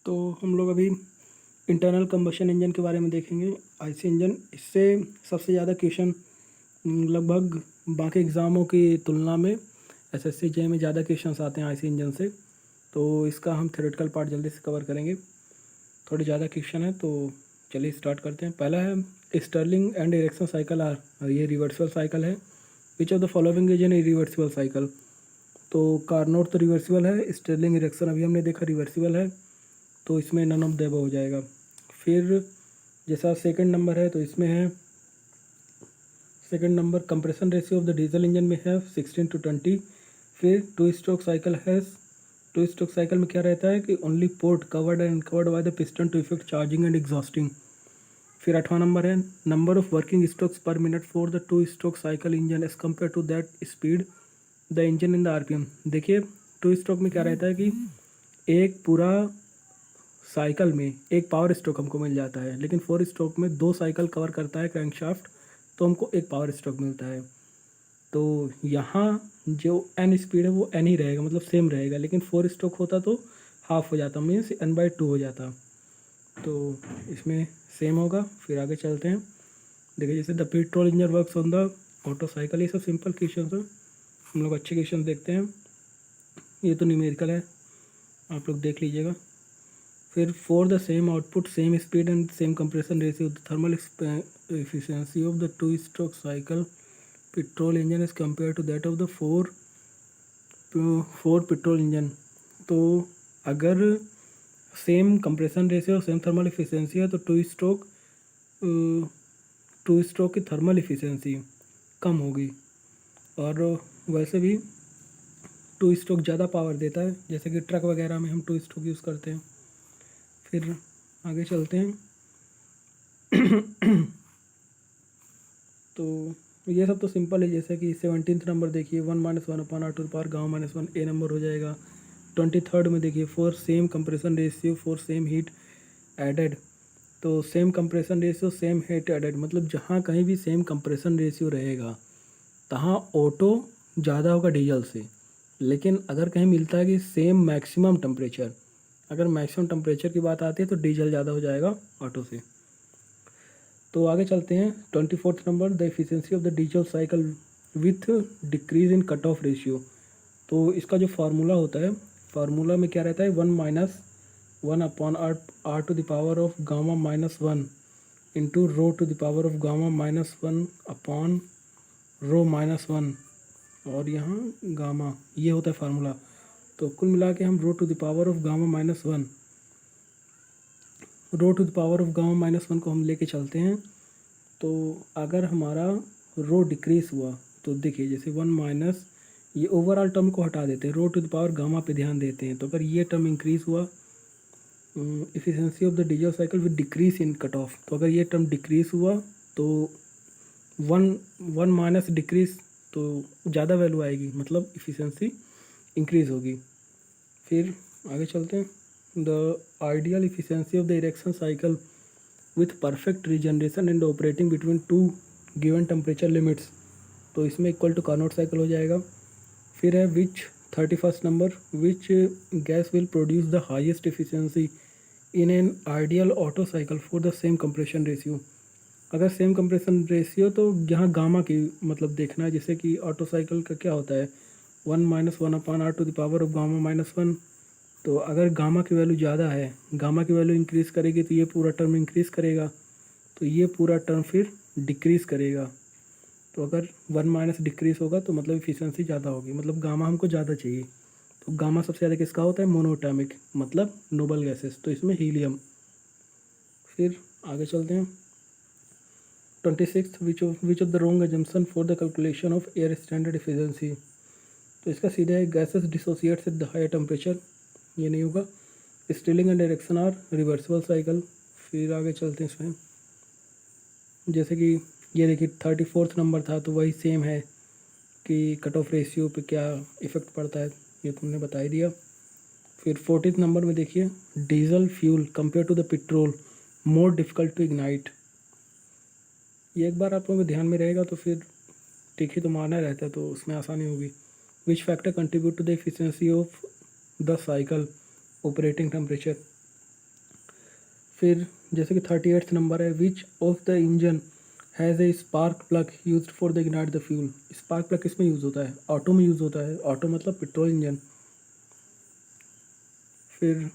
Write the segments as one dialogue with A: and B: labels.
A: तो हम लोग अभी इंटरनल कंबशन इंजन के बारे में देखेंगे। आईसी इंजन, इससे सबसे ज़्यादा क्वेश्चन लगभग बाकी एग्ज़ामों की तुलना में एसएससी जे में ज़्यादा क्वेश्चंस आते हैं आईसी इंजन से। तो इसका हम थ्योरेटिकल पार्ट जल्दी से कवर करेंगे। थोड़े ज़्यादा क्वेश्चन है तो चलिए स्टार्ट करते हैं। पहला है Stirling and Ericsson cycle are, ये रिवर्सिबल साइकिल है। Which of the following is an reversible cycle. तो कार्नोट तो रिवर्सिबल है, स्टर्लिंग इरेक्शन अभी हमने देखा रिवर्सिबल है, तो इसमें नन ऑफ द अबव हो जाएगा। फिर जैसा सेकंड नंबर है तो इसमें है second number compression ratio of the diesel engine में है 16:20। फिर टू स्ट्रोक साइकिल है, टू स्ट्रोक साइकिल में क्या रहता है कि only port covered and covered by the piston to effect charging and exhausting. फिर 8वां नंबर है number of working strokes per minute for the two stroke cycle engine as compare to that speed the engine in the RPM. देखिए two stroke में क्या रहता है कि एक पूरा साइकिल में एक पावर स्ट्रोक हमको मिल जाता है, लेकिन 4 स्ट्रोक में 2 साइकिल कवर करता है क्रैंकशाफ्ट, तो हमको एक पावर स्ट्रोक मिलता है। तो यहाँ जो एन स्पीड है वो एन ही रहेगा, मतलब सेम रहेगा, लेकिन 4 स्ट्रोक होता तो हाफ हो जाता, मीन्स n/2 हो जाता। तो इसमें सेम होगा। फिर आगे चलते हैं। देखिए जैसे the petrol engine works on the auto cycle, ये सब सिंपल क्वेश्चन है, हम लोग अच्छे क्वेश्चन देखते हैं। ये तो न्यूमेरिकल है, आप लोग देख लीजिएगा। फिर for the same output same speed and same compression ratio the thermal efficiency of the two stroke cycle petrol engine is compare to that of the four petrol engine. तो अगर सेम कंप्रेशन रेशियो और same thermal efficiency है तो two stroke की thermal efficiency कम होगी, और वैसे भी टू स्ट्रोक ज़्यादा पावर देता है, जैसे कि ट्रक वगैरह में हम टू स्ट्रोक यूज़ करते हैं। फिर आगे चलते हैं। तो ये सब तो सिंपल है, जैसे कि 17th नंबर देखिए 1-1/r⁴ गामा-1 ए नंबर हो जाएगा। 23rd में देखिए for same compression ratio for same heat added. तो same compression ratio same heat added, मतलब जहाँ कहीं भी सेम कंप्रेशन रेशियो रहेगा तहाँ ऑटो ज़्यादा होगा डीजल से। लेकिन अगर कहीं मिलता है कि सेम मैक्सिमम टेम्परेचर, अगर मैक्सिमम टेम्परेचर की बात आती है तो डीजल ज़्यादा हो जाएगा ऑटो से। तो आगे चलते हैं। 24th number the efficiency of the diesel cycle with decrease in cut off ratio. तो इसका जो फार्मूला होता है, फार्मूला में क्या रहता है 1-1/r⁴ of gamma into rho to the power of gamma upon rho, और यहाँ गामा, ये होता है फार्मूला। तो कुल मिला के हम रो टू द पावर ऑफ गामा-1 को हम लेके चलते हैं। तो अगर हमारा रो डिक्रीज हुआ तो देखिए जैसे 1 माइनस, ये ओवरऑल टर्म को हटा देते हैं, रो टू द पावर गामा पे ध्यान देते हैं। तो अगर ये टर्म इंक्रीज हुआ, efficiency of the diesel cycle with decrease in cut off, तो अगर ये टर्म डिक्रीज हुआ तो 1 माइनस डिक्रीज तो ज़्यादा वैल्यू आएगी, मतलब इफिशियंसी इंक्रीज होगी। फिर आगे चलते हैं। The ideal efficiency of the erection cycle with perfect regeneration and operating between two given temperature limits, तो इसमें इक्वल टू कार्नोट साइकिल हो जाएगा। फिर है विच 31st number which gas will produce the highest efficiency in an ideal Otto cycle for the same compression ratio. अगर same compression ratio तो यहाँ gamma की मतलब देखना है, जैसे कि ऑटो साइकिल का क्या होता है 1-1/r⁴ ऑफ गामा-1। तो अगर गामा की वैल्यू ज़्यादा है, गामा की वैल्यू इंक्रीज़ करेगी तो ये पूरा टर्म इंक्रीज़ करेगा, तो ये पूरा टर्म फिर डिक्रीज़ करेगा। तो अगर 1 माइनस डिक्रीज़ होगा तो मतलब इफिशियंसी ज़्यादा होगी, मतलब गामा हमको ज़्यादा चाहिए। तो गामा सबसे ज़्यादा किसका होता है मोनोएटॉमिक, मतलब नोबल गैसेस, तो इसमें हीलियम। फिर आगे चलते हैं। 26th which of the wrong assumption for the calculation of air standard efficiency. तो इसका सीधा है gases dissociates at the higher temperature, ये नहीं होगा। Stealing and direction are reversible cycle. फिर आगे चलते हैं इसमें, जैसे कि ये देखिए 34th नंबर था तो वही सेम है कि कट ऑफ रेशियो पे क्या इफेक्ट पड़ता है, ये तुमने बता ही दिया। फिर 40th नंबर में देखिए diesel fuel compare to the petrol more difficult to ignite. ये एक बार आप लोगों के ध्यान में रहेगा तो फिर टिक तो मारना रहता है, तो उसमें आसानी होगी। Which factor contribute to the efficiency of the cycle operating temperature. फिर जैसे कि 38th नंबर है, which of the engine has a spark plug used for the ignite the fuel. Spark plug किस में यूज़ होता है? ऑटो में use होता है। ऑटो मतलब पेट्रोल इंजन। फिर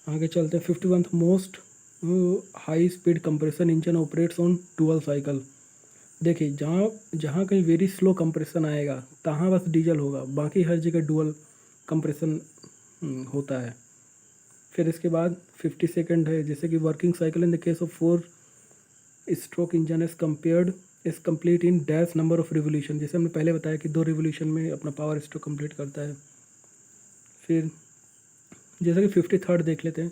A: आगे चलते हैं। 51th most high speed compression engine operates on dual cycle. देखिए, जहाँ जहाँ कहीं वेरी स्लो कंप्रेशन आएगा तहाँ बस डीजल होगा, बाकी हर जगह डुअल कंप्रेशन होता है। फिर इसके बाद 52nd है, जैसे कि working cycle in the case of 4 stroke engine is complete in dash number of revolution. जैसे हमने पहले बताया कि 2 रिवोल्यूशन में अपना पावर स्ट्रोक कंप्लीट करता है। फिर जैसे कि 53rd देख लेते हैं,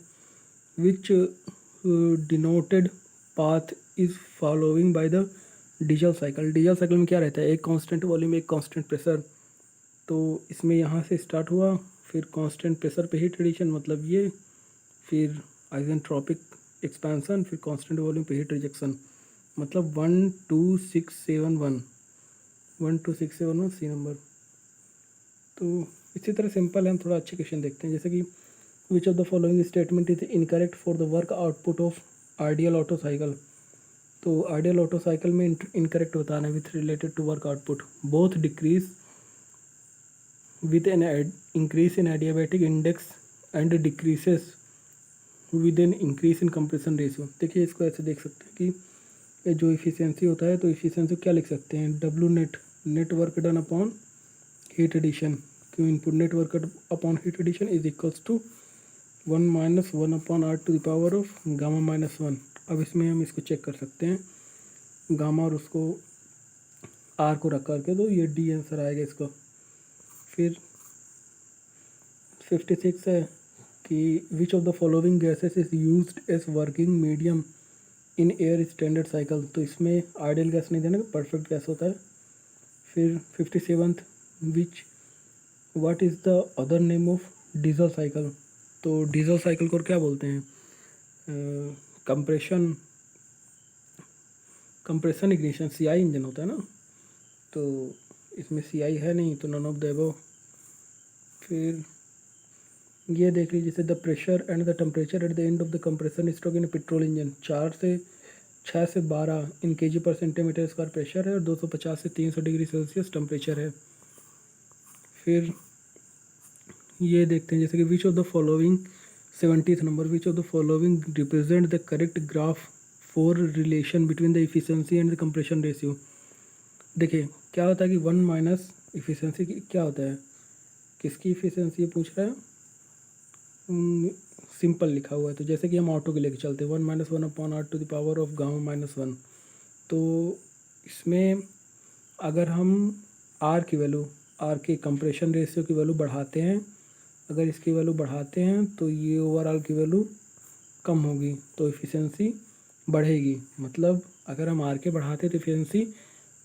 A: which denoted path is following by the diesel cycle. Diesel cycle में क्या रहता है? एक कांस्टेंट वॉल्यूम, एक कांस्टेंट प्रेशर। तो इसमें यहाँ से स्टार्ट हुआ, फिर कांस्टेंट प्रेशर पे हीट एडिशन मतलब ये, फिर आइसेंट्रोपिक एक्सपेंशन, फिर कांस्टेंट वॉल्यूम पे हीट रिजेक्शन मतलब 12671 सी नंबर। तो इसी तरह सिंपल है, हम थोड़ा अच्छे क्वेश्चन देखते हैं। जैसे कि which of the following statement is incorrect for the work output of ideal Otto cycle. तो आइडियल ऑटो साइकिल में इनकरेक्ट बताना है with related to work output. Both decrease with an increase in adiabatic index and decreases with an increase in compression ratio. देखिए, इसको ऐसे देख सकते हैं कि ये जो इफिशियंसी होता है, तो इफिशियंसी क्या लिख सकते हैं? W net, net work done upon heat addition. क्यों? Input net work upon heat addition is equals to 1 - 1 upon r to the power of gamma -1। अब इसमें हम इसको चेक कर सकते हैं, गामा और उसको आर को रख करके, तो ये डी आंसर आएगा इसका। फिर 56 है कि which of the following gases is used as working medium in air standard cycle. तो इसमें आइडियल गैस नहीं देना, परफेक्ट गैस होता है। फिर 57th, which what is the other name of diesel cycle. तो डीजल साइकिल को क्या बोलते हैं? कंप्रेशन इग्निशन, सीआई इंजन होता है ना, तो इसमें सीआई है नहीं, तो नन ऑफ द अबव। फिर ये देख लीजिए, जैसे the pressure and the temperature at the end of the compression stroke in petrol engine 6 से 12 इन केजी पर सेंटीमीटर स्क्वायर प्रेशर है और 250 से 300 डिग्री सेल्सियस टेम्परेचर है। फिर ये देखते हैं, जैसे कि which of the following 70th number, which of the following represent the correct graph for relation between the efficiency and the compression ratio. देखिए, क्या होता है कि 1 माइनस इफिशियंसी क्या होता है? किसकी इफिशियंसी पूछ रहा है? सिंपल लिखा हुआ है। तो जैसे कि हम ऑटो के लेके चलते हैं, 1 - 1 upon r to the power of gamma -1। तो इसमें अगर हम आर की वैल्यू, आर के कंप्रेशन रेशियो की वैल्यू बढ़ाते हैं, अगर इसकी वैल्यू बढ़ाते हैं तो ये ओवरऑल की वैल्यू कम होगी, तो इफ़िशियंसी बढ़ेगी। मतलब अगर हम आर के बढ़ाते हैं तो इफ़िशियंसी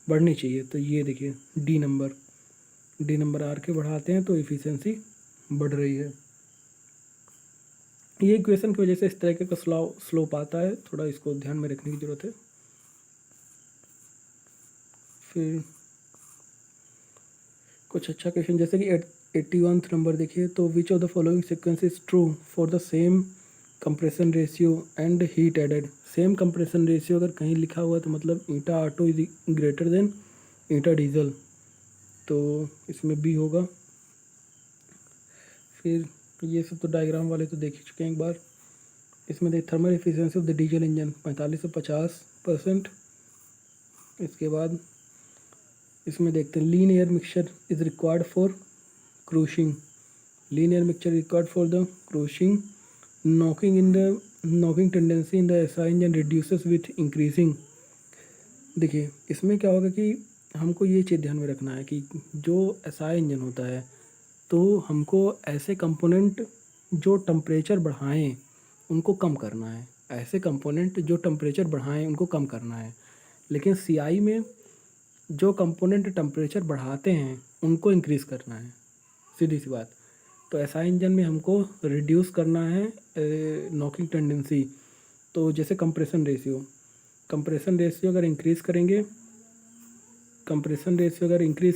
A: बढ़नी चाहिए। तो ये देखिए, डी नंबर आर के बढ़ाते हैं तो इफ़िशियंसी बढ़ रही है। ये इक्वेशन की वजह से इस तरीके का स्लोप आता है, थोड़ा इसको ध्यान में रखने की ज़रूरत है। फिर कुछ अच्छा क्वेश्चन, जैसे कि 81th नंबर देखिए, तो which of the following sequence is true for the same compression ratio and heat added. Same compression ratio अगर कहीं लिखा हुआ है तो मतलब eta Otto is greater than eta diesel, तो इसमें बी होगा। फिर ये सब तो डायग्राम वाले तो देख ही चुके हैं एक बार। इसमें देख, thermal efficiency of the diesel engine 45 से 50%। इसके बाद इसमें देखते हैं, lean air mixture is required for cruising. Lean air mixture required for the cruising. Knocking tendency in the SI engine reduces with increasing. देखिए, इसमें क्या होगा कि हमको ये चीज़ ध्यान में रखना है कि जो एसआई इंजन होता है, तो हमको ऐसे कंपोनेंट जो टेम्परेचर बढ़ाएं उनको कम करना है। ऐसे कंपोनेंट जो टेम्परेचर बढ़ाएं उनको कम करना है। लेकिन सीआई में जो कंपोनेंट टेम्परेचर बढ़ाते हैं उनको इंक्रीज़ करना है, सीधी सी बात। तो एसआई इंजन में हमको रिड्यूस करना है नॉकिंग टेंडेंसी। तो जैसे कंप्रेशन रेशियो अगर इंक्रीज़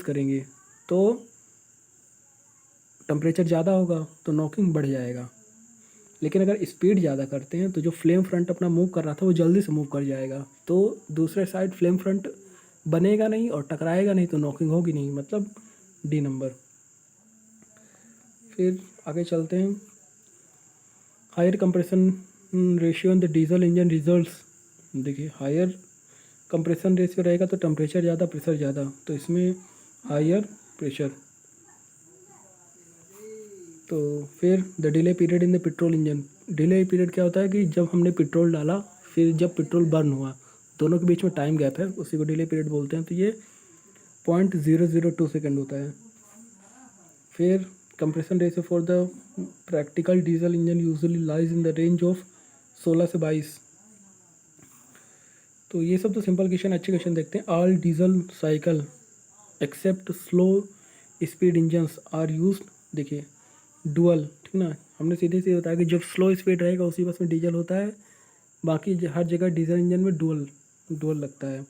A: करेंगे तो टेम्परेचर ज़्यादा होगा तो नॉकिंग बढ़ जाएगा। लेकिन अगर स्पीड ज़्यादा करते हैं तो जो फ्लेम फ्रंट अपना मूव कर रहा था वो जल्दी से मूव कर जाएगा, तो दूसरे साइड फ्लेम फ्रंट बनेगा नहीं और टकराएगा नहीं, तो नॉकिंग होगी नहीं, मतलब डी नंबर। फिर आगे चलते हैं। Higher compression ratio in the diesel engine results. देखिए हायर कंप्रेशन रेशियो रहेगा तो टेम्परेचर ज़्यादा, प्रेशर ज़्यादा, तो इसमें हायर प्रेशर। तो फिर the delay period in the petrol engine. Delay period क्या होता है कि जब हमने पेट्रोल डाला फिर जब पेट्रोल बर्न हुआ, दोनों के बीच में टाइम गैप है, उसी को डिले पीरियड बोलते हैं। तो ये 0.002 सेकेंड होता है। फिर compression ratio for the practical diesel engine usually lies in the range of 16 से 22। तो ये सब तो सिंपल क्वेश्चन, अच्छे क्वेश्चन देखते हैं। All diesel cycle except slow speed engines are used. देखिए डुअल, ठीक ना, हमने सीधे से बताया कि जब स्लो स्पीड रहेगा उसी बस में डीजल होता है, बाकी हर जगह डीजल इंजन में डुअल लगता है।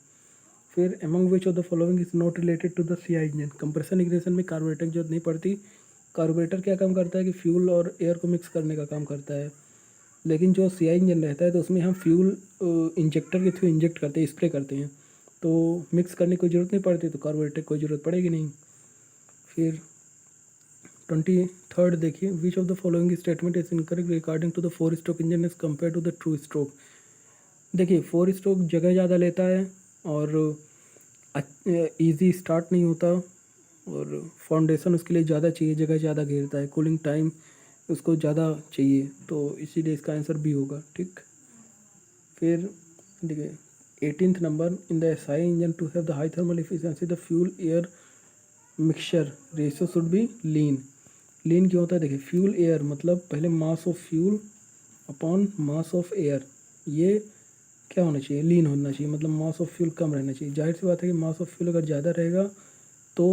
A: फिर among which of the following is not related to the CI engine. Compression ignition में कार्बोरेटर की जरूरत नहीं पड़ती। कार्बोरेटर क्या काम करता है कि फ्यूल और एयर को मिक्स करने का काम करता है, लेकिन जो सीआई इंजन रहता है तो उसमें हम फ्यूल इंजेक्टर के थ्रू इंजेक्ट करते हैं, स्प्रे करते हैं, तो मिक्स करने की कोई ज़रूरत नहीं पड़ती, तो कार्बोरेटर की कोई ज़रूरत पड़ेगी नहीं। फिर 23rd देखिए, which of the following statement is incorrect regarding to the 4 stroke engine as compare to the 2 stroke. देखिए 4 स्ट्रोक जगह ज़्यादा लेता है और इजी स्टार्ट नहीं होता, और फाउंडेशन उसके लिए ज़्यादा चाहिए, जगह ज़्यादा घेरता है, कूलिंग टाइम उसको ज़्यादा चाहिए, तो इसीलिए इसका आंसर बी होगा, ठीक। फिर देखिए 18th number, in the SI engine to have the high thermal efficiency the fuel air mixture ratio should be lean. Lean क्यों होता है? देखिए फ्यूल एयर मतलब पहले mass of fuel upon mass of air, ये क्या होना चाहिए? लीन होना चाहिए, मतलब मास ऑफ फ्यूल कम रहना चाहिए। जाहिर सी बात है कि मास ऑफ फ्यूल अगर ज़्यादा रहेगा तो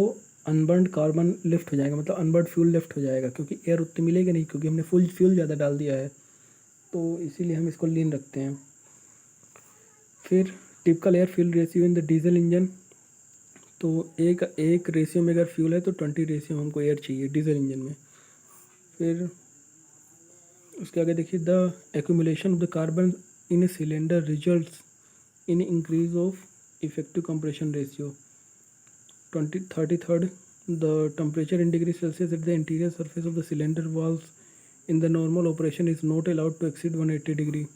A: अनबर्न्ड कार्बन लिफ्ट हो जाएगा, मतलब अनबर्न्ड फ्यूल लिफ्ट हो जाएगा, क्योंकि एयर उतनी मिलेगी नहीं, क्योंकि हमने फुल फ्यूल ज़्यादा डाल दिया है, तो इसीलिए हम इसको लीन रखते हैं। फिर typical air fuel ratio in the diesel engine, तो एक रेशियो में अगर फ्यूल है तो 20 रेशियो हमको एयर चाहिए डीजल इंजन में। फिर उसके आगे देखिए, the accumulation of the carbon in a cylinder results in increase of effective compression ratio. 33rd, the temperature in degree Celsius at the interior surface of the cylinder valves in the normal operation is not allowed to exceed 180 degree.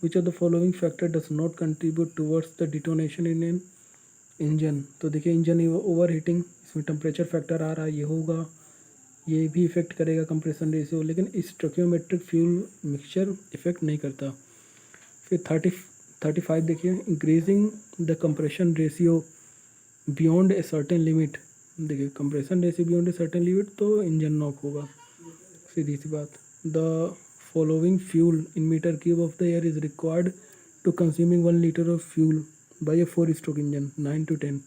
A: Which of the following factor does not contribute towards the detonation in an engine? तो देखिए engine over heating, इसमें temperature factor आ रहा है, ये होगा, ये भी इफेक्ट करेगा कंप्रेशन रेशियो, लेकिन स्टोइकियोमेट्रिक फ्यूल मिक्सचर इफेक्ट नहीं करता। फिर 35 देखिए, increasing the compression ratio beyond a certain limit. देखिए compression ratio beyond a certain limit तो इंजन नॉक होगा, सीधी सी बात। The following fuel in metre cube of the air is required to consuming 1 litre of fuel by A 4 stroke engine, 9 to 10।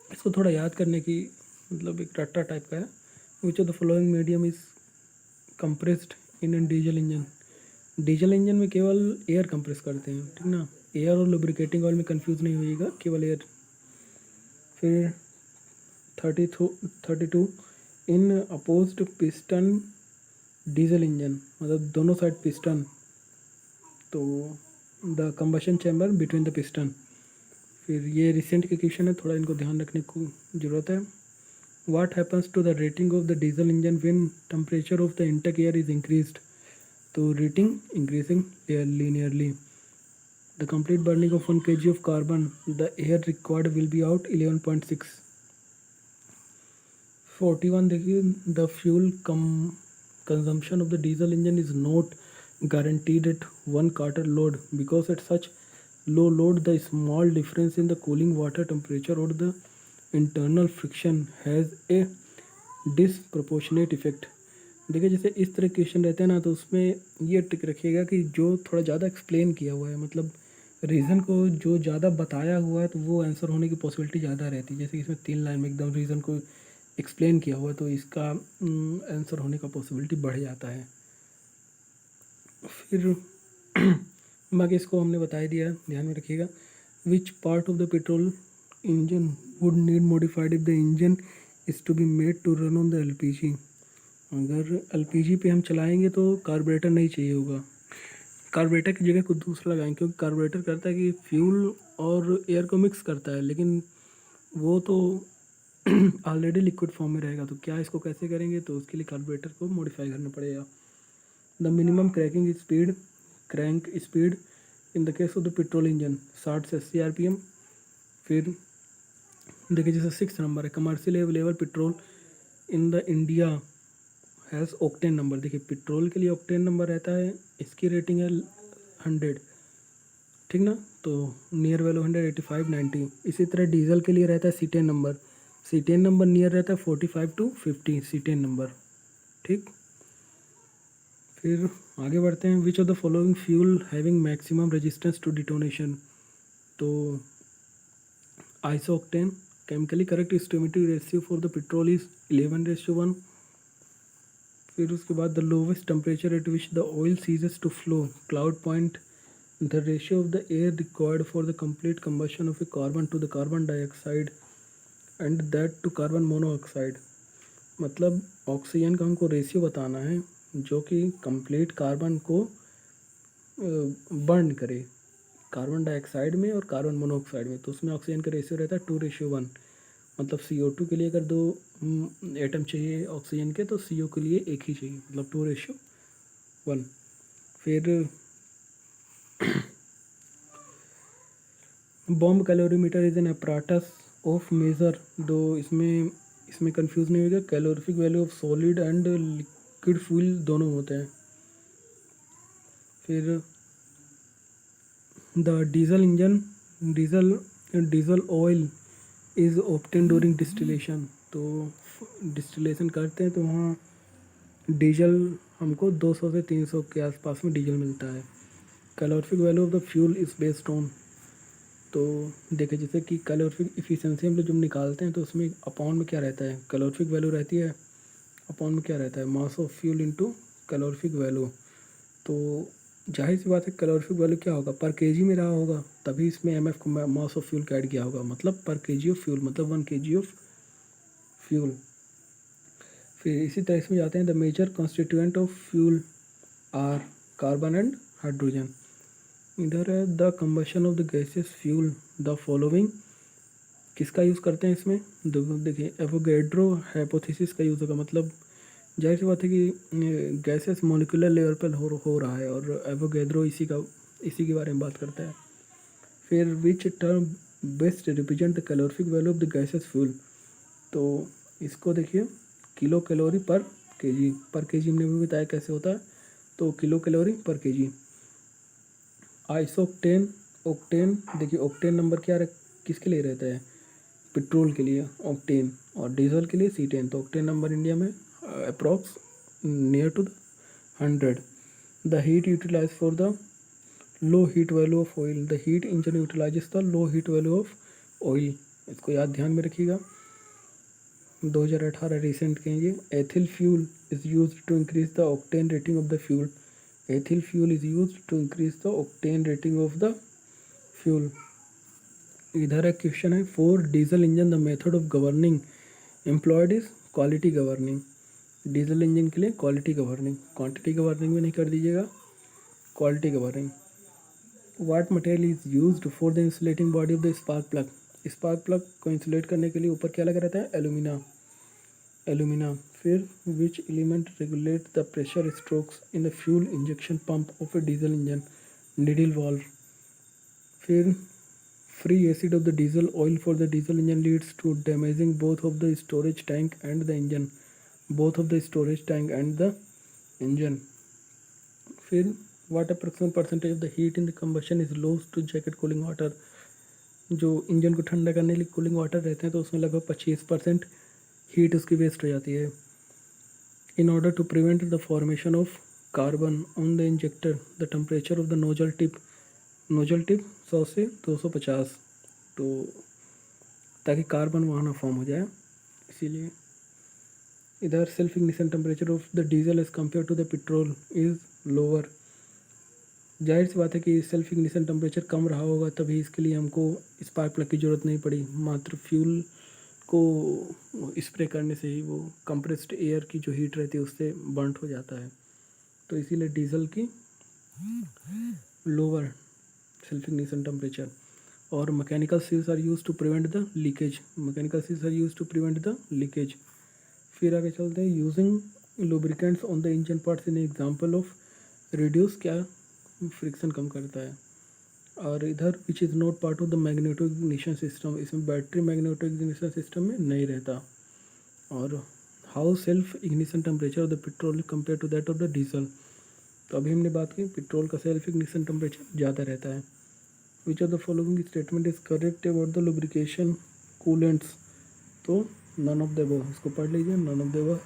A: इसको थोड़ा याद करने की, मतलब एक रट्टा टाइप का है। Which of the following medium is compressed in an diesel engine. Diesel engine में केवल एयर कंप्रेस करते हैं, ठीक ना, एयर और लुब्रिकेटिंग ऑयल में कंफ्यूज नहीं होइएगा, केवल एयर। फिर 32 इन अपोज्ड पिस्टन डीजल इंजन, मतलब दोनों साइड पिस्टन, तो the combustion chamber between the piston. फिर ये रिसेंट के क्वेश्चन है, थोड़ा इनको ध्यान रखने को ज़रूरत है। What happens to the rating of the diesel engine when temperature of the intake air is increased? तो rating increasing linearly. The complete burning of 1 kg of carbon, the air required will be out 11.6. 41 देखिए, the fuel consumption of the diesel engine is not guaranteed at 1 Carter load because at such low load the small difference in the cooling water temperature or the internal friction has a disproportionate effect. देखिए जैसे इस तरह question रहते हैं ना, तो उसमें ये ट्रिक रखिएगा कि जो थोड़ा ज़्यादा एक्सप्लेन किया हुआ है, मतलब रीज़न को जो ज़्यादा बताया हुआ है, तो वो आंसर होने की पॉसिबिलिटी ज़्यादा रहती है। जैसे इसमें 3 लाइन में एकदम रीज़न को एक्सप्लेन किया हुआ है, तो इसका आंसर होने का पॉसिबिलिटी बढ़ जाता है। फिर बाकी इसको हमने बता ही दिया, ध्यान में रखिएगा। Which part of the petrol engine would need modified if the engine is to be made to run on the LPG? अगर एलपीजी पे हम चलाएंगे तो कार्बोरेटर नहीं चाहिए होगा, कार्बोरेटर की जगह कुछ दूसरा लगाएंगे, क्योंकि कार्बोरेटर करता है कि फ्यूल और एयर को मिक्स करता है, लेकिन वो तो ऑलरेडी लिक्विड फॉर्म में रहेगा, तो क्या इसको कैसे करेंगे, तो उसके लिए कार्बोरेटर को मॉडिफाई करना पड़ेगा। The minimum crank speed in the case of the petrol engine 60 से 80 आरपीएम। फिर देखिए जैसे 6 नंबर है, commercial available petrol in the India has octane number. देखिए पेट्रोल के लिए ऑक्टेन नंबर रहता है, इसकी रेटिंग है 100, ठीक ना, तो नियर वैल्यू 185 90। इसी तरह डीजल के लिए रहता है cetane number, cetane number near रहता है 45 to 50 सीटेन नंबर, ठीक। फिर आगे बढ़ते हैं, which of the following fuel having maximum resistance to detonation, तो isooctane. Chemically correct estimated ratio for the petrol is 11:1। फिर उसके बाद the lowest temperature at which the oil ceases to flow, cloud point. The ratio of the air required for the complete combustion of a carbon to the carbon dioxide and that to carbon monoxide. मतलब oxygen का हमको ratio बताना है जो कि complete carbon को burn करे, carbon dioxide में और कार्बन मोनोऑक्साइड में, तो उसमें ऑक्सीजन का रेशियो रहता है 2:1। मतलब CO2 के लिए अगर 2 एटम चाहिए ऑक्सीजन के, तो CO के लिए 1 ही चाहिए, मतलब 2:1। फिर bomb calorimeter is an apparatus of measure, दो इसमें कंफ्यूज नहीं होगा, calorific value of solid and liquid fuel दोनों होते हैं। फिर the diesel oil is obtain during distillation, तो डिस्टिलेशन करते हैं तो वहाँ डीजल हमको 200 से 300 के आसपास में डीजल मिलता है। Calorific value of the fuel is based on, तो देखिए जैसे कि कैलोरीफिक इफ़िशियंसी हम लोग जब निकालते हैं तो उसमें अपॉन में क्या रहता है, कैलोरीफिक वैल्यू रहती है, अपॉन में क्या रहता है, मास of fuel into calorific value. तो जाहिर सी बात है कैलोरीफिक वैल्यू क्या होगा, पर केजी में रहा होगा, तभी इसमें एमएफ को मास ऑफ फ्यूल का ऐड किया होगा, मतलब पर केजी ऑफ फ्यूल, मतलब 1 kg ऑफ फ्यूल। फिर इसी तरह इसमें जाते हैं, the major constituent of fuel are carbon and hydrogen. इधर है the combustion of the gases fuel the following, किसका यूज़ करते हैं इसमें, देखिए एवोगैड्रो हाइपोथेसिस का यूज़ होगा, मतलब जाहिर सी बात है कि गैसेस मॉलिक्यूलर लेवल पर हो रहा है, और एवोगैड्रो इसी के बारे में बात करता है। फिर which term best represent the calorific value of the gases fuel, तो इसको देखिए किलो कैलोरी पर केजी हमने भी बताया कैसे होता है, तो किलो कैलोरी पर केजी। आइसोक्टेन ऑक्टेन, देखिए ऑक्टेन नंबर क्या किसके लिए रहता है, पेट्रोल के लिए ऑक्टेन, और डीजल के लिए सीटेन, तो ऑक्टेन नंबर इंडिया में approx near to 100। The heat utilise for the low heat value of oil, the heat engine utilises the low heat value of oil, इसको याद ध्यान में रखिएगा। 2018 रिसेंट के ये, ethyl fuel is use to increase the octane rating of the fuel, ethyl fuel is use to increase the octane rating of the fuel. इधर एक question है, for diesel engine the method of governing employed is quality governing, diesel engine के लिए quality governing, quantity governing में नहीं कर दीजिएगा, quality governing. What material is used for the insulating body of the spark plug, spark plug को insulate करने के लिए ऊपर क्या लगा रहता है, एल्यूमिना। फिर which element regulate the pressure strokes in the fuel injection pump of a diesel engine, needle valve. फिर free acid of the diesel oil for the diesel engine leads to damaging both of the storage tank and the engine, both of the storage tank and the engine. फिर what approximate percentage of the heat in the combustion is loss to jacket cooling water, जो engine को ठंडा करने के लिए cooling water रहते हैं तो उसमें लगभग 25% हीट उसकी वेस्ट हो जाती है। In order to prevent the formation of carbon on the injector the temperature of the nozzle tip 100 से 250, तो ताकि कार्बन वहाँ ना फॉर्म हो जाए, इसीलिए। इधर self ignition temperature of the diesel as compare to the petrol is lower, जाहिर सी बात है कि सेल्फ इग्निशन टेम्परेचर कम रहा होगा, तभी इसके लिए हमको स्पार्क प्लग की ज़रूरत नहीं पड़ी, मात्र फ्यूल को स्प्रे करने से ही वो कंप्रेस्ड एयर की जो हीट रहती है उससे बर्नट हो जाता है। तो इसीलिए डीजल की लोअर सेल्फ इग्निशन टेम्परेचर। और mechanical seals are use to prevent the leakage, mechanical seals are use to prevent the leakage. फिर आगे चलते हैं, using lubricants on the engine parts in example of reduce, क्या friction कम करता है। और इधर which is not part of the magneto ignition system, इसमें बैटरी मैग्नेटो इग्निशन सिस्टम में नहीं रहता। और how self ignition temperature of the petrol compare to that of the diesel, तो अभी हमने बात की पेट्रोल का सेल्फ इग्निशन टेम्परेचर ज़्यादा रहता है। Which of the following statement is correct about the lubrication coolants, तो नन ऑफ द अबव, इसको पढ़ लीजिए, none of the above.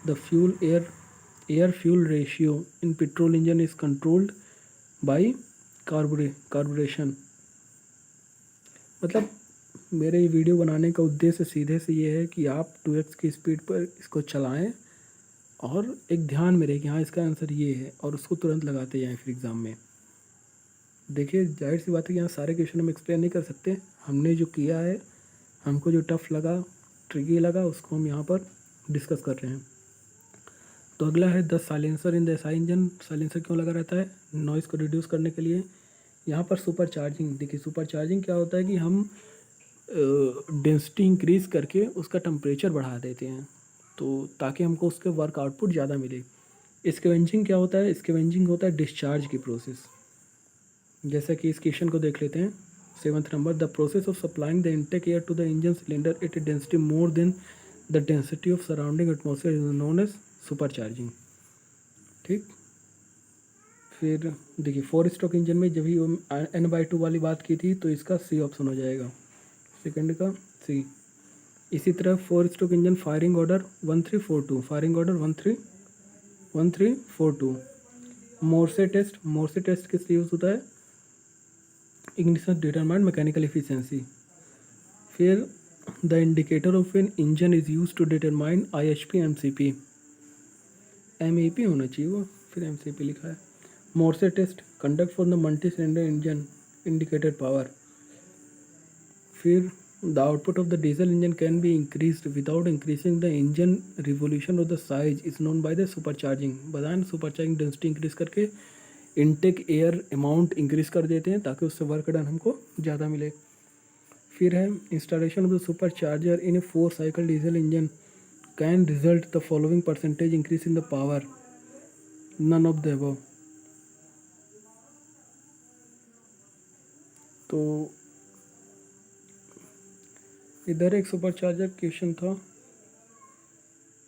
A: The fuel air fuel ratio in petrol engine is controlled by carburetion. मतलब मेरे ये video बनाने का उद्देश्य सीधे से ये है कि आप 2x की स्पीड पर इसको चलाएं और एक ध्यान में रहे कि हाँ इसका आंसर ये है, और उसको तुरंत लगाते जाएं फिर एग्ज़ाम में। देखिए जाहिर सी बात है कि यहाँ सारे क्वेश्चन हम एक्सप्लेन नहीं कर सकते, हमने जो किया है, हमको जो टफ लगा, ट्रिकी लगा, उसको हम यहाँ पर डिस्कस कर रहे हैं। तो अगला है the silencer in the SI engine, silencer क्यों लगा रहता है, नॉइज़ को रिड्यूस करने के लिए। यहाँ पर सुपर चार्जिंग, देखिए सुपर चार्जिंग क्या होता है कि हम डेंसिटी इंक्रीज़ करके उसका टेम्परेचर बढ़ा देते हैं, तो ताकि हमको उसके वर्क आउटपुट ज़्यादा मिले। स्कैवेंजिंग क्या होता है, स्कैवेंजिंग होता है डिस्चार्ज की प्रोसेस। जैसा कि इस क्वेश्चन को देख लेते हैं, 7th number, the process of supplying the intake air to the engine cylinder at a density more than the density of surrounding atmosphere is known as super charging. ठीक, फिर देखिए 4 स्ट्रोक इंजन में जब ही N/2 वाली बात की थी तो इसका सी ऑप्शन हो जाएगा, सेकंड का सी। इसी तरह 4 stroke engine firing order 1342, firing order 1342। Morse test किस लिए यूज़ होता है, इग्निशन डिटरमाइंड मैकेनिकल एफिशिएंसी। फिर the indicator of an engine is use to determine IHP MCP, MEP होना चाहिए वो, फिर MCP लिखा है। Morse test conduct for the multi cylinder engine indicated power. फिर the output of the diesel engine can be increased without increasing the engine revolution of the size is known by the super charging. बताएं super charging density increase करके intake air amount increase कर देते हैं ताकि उससे work done हमको ज़्यादा मिले। फिर है installation of the super charger in a 4 cycle diesel engine can result the following percentage increase in the power, none of the above. तो इधर एक सुपर चार्जर क्वेश्चन था,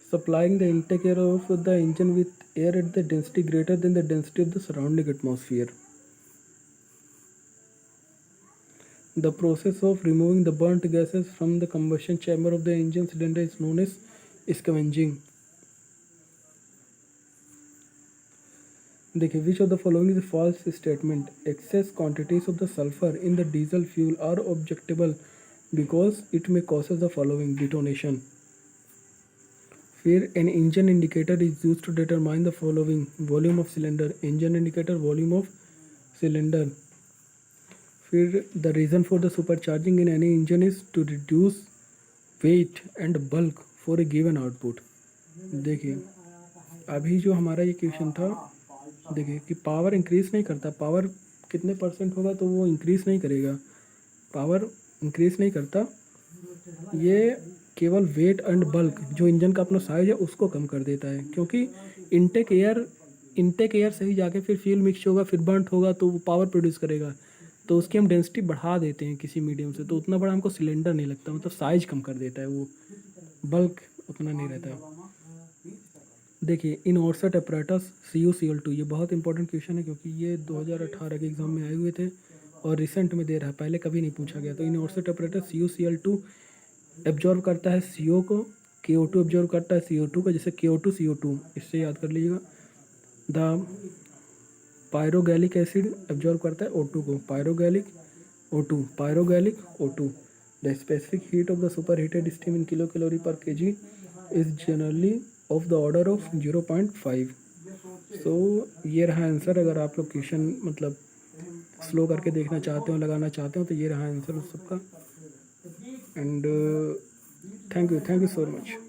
A: supplying the intake air of the engine with air at the density greater than the density of the surrounding atmosphere. The process of removing the burnt gases from the combustion chamber of the engine cylinder is known as scavenging. देखिए which of the following is a false statement, excess quantities of the sulfur in the diesel fuel are objectable because it may cause the following detonation. फिर an engine indicator is used to determine the following, volume of cylinder, engine indicator volume of cylinder. फिर the reason for the super charging in any engine is to reduce weight and bulk for a given output. देखिए अभी जो हमारा ये question था, देखिए कि power increase नहीं करता, पावर कितने परसेंट होगा तो वो इंक्रीज़ नहीं करेगा, पावर इंक्रीज़ नहीं करता, ये केवल वेट एंड बल्क जो इंजन का अपना साइज है उसको कम कर देता है, क्योंकि इनटेक एयर से ही जाके फिर फ्यूल मिक्स होगा, फिर बर्न होगा तो वो पावर प्रोड्यूस करेगा। तो उसकी हम डेंसिटी बढ़ा देते हैं किसी मीडियम से, तो उतना बड़ा हमको सिलेंडर नहीं लगता, मतलब साइज कम कर देता है, वो बल्क उतना नहीं रहता। देखिए इन ऑर्सट अपरेटस CuCl2, ये बहुत इंपॉर्टेंट क्वेश्चन है क्योंकि ये 2018 के एग्ज़ाम में आए हुए थे और रिसेंट में दे रहा है, पहले कभी नहीं पूछा गया। तो इन ऑर्सट अपरेटस CuCl2 एब्जॉर्व करता है CO को, KO2 एब्जॉर्व करता है CO2 को, जैसे KO2 CO2, इससे याद कर लीजिएगा। द पायरोगैलिक एसिड एब्जॉर्व करता है O2 को, पायरोगैलिक O2। The specific heat of the super heated steam in kilo calorie पर kg is generally of the order of 0.5। सो ये रहा आंसर। अगर आप लोग क्वेश्चन मतलब स्लो करके देखना चाहते हो, लगाना चाहते हो, तो ये रहा आंसर उस सबका। And thank you so much.